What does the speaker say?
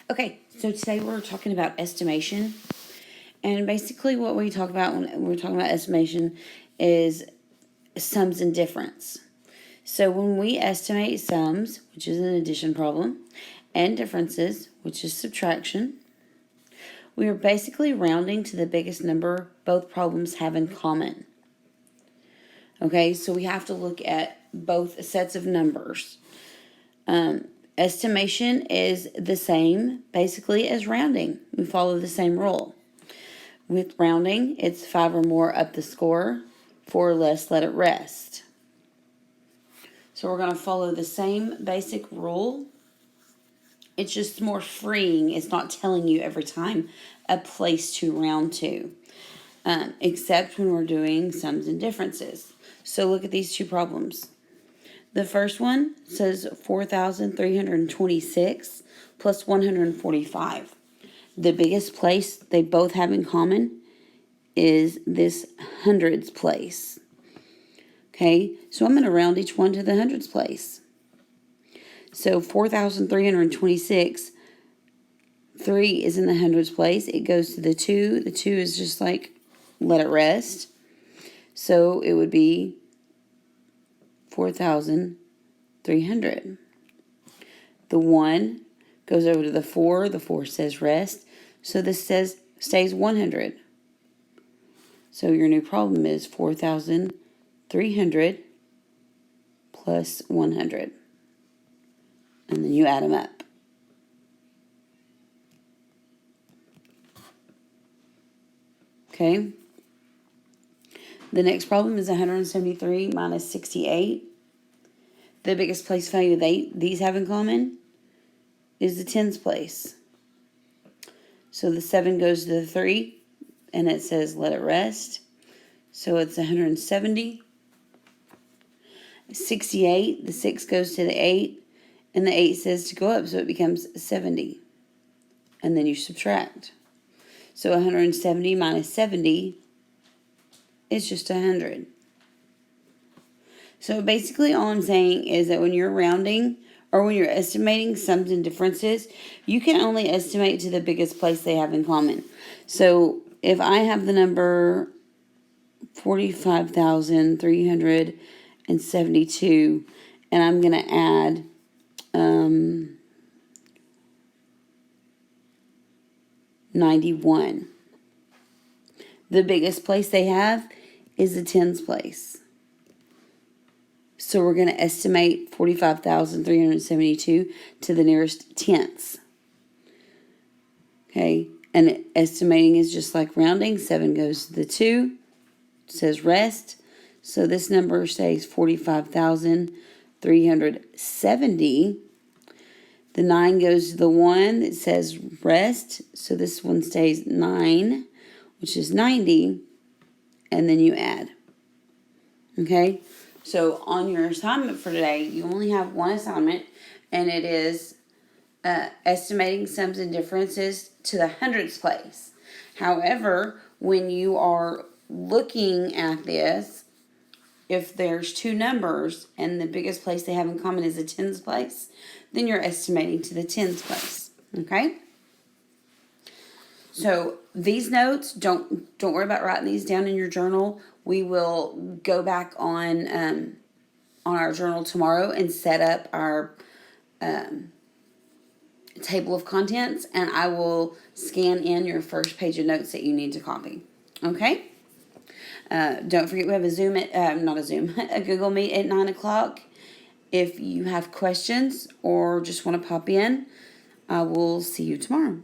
Okay, so today we're talking about estimation. And basically, what we talk about when we're talking about estimation is sums and difference. So, when we estimate sums, which is an addition problem, and differences, which is subtraction, we are basically rounding to the biggest number both problems have in common. Okay, so we have to look at both sets of numbers. Estimation is the same basically as rounding. We follow the same rule. With rounding, it's 5 or more up the score, 4 or less, let it rest. So we're going to follow the same basic rule. It's just more freeing. It's not telling you every time a place to round to, except when we're doing sums and differences. So look at these two problems. The first one says 4,326 plus 145. The biggest place they both have in common is this hundreds place. Okay, so I'm going to round each one to the hundreds place. So 4,326, 3 is in the hundreds place. It goes to the 2. The 2 is just like, let it rest. So it would be 4,300. The 1 goes over to the 4. The 4 says rest. So this stays 100. So your new problem is 4,300 plus 100. And then you add them up. Okay. The next problem is 173 minus 68. The biggest place value these have in common is the tens place. So the 7 goes to the 3, and it says let it rest. So it's 170. 68, the 6 goes to the 8, and the 8 says to go up, so it becomes 70. And then you subtract. So 170 minus 70 is just 100. So basically all I'm saying is that when you're rounding or when you're estimating sums and differences, you can only estimate to the biggest place they have in common. So if I have the number 45,372 and I'm going to add 91. The biggest place they have is the tens place. So we're going to estimate 45,372 to the nearest tenths. Okay, and estimating is just like rounding. 7 goes to the 2, says rest. So this number stays 45,370. The 9 goes to the 1, it says rest. So this one stays 9, which is 90. And then you add. Okay? So on your assignment for today, you only have one assignment, and it is estimating sums and differences to the hundreds place. However, when you are looking at this, if there's two numbers and the biggest place they have in common is the tens place, then you're estimating to the tens place. Okay? So these notes, don't worry about writing these down in your journal. We will go back on our journal tomorrow and set up our table of contents, and I will scan in your first page of notes that you need to copy. Okay? Don't forget we have a a Google Meet at 9 o'clock. If you have questions or just want to pop in, I will see you tomorrow.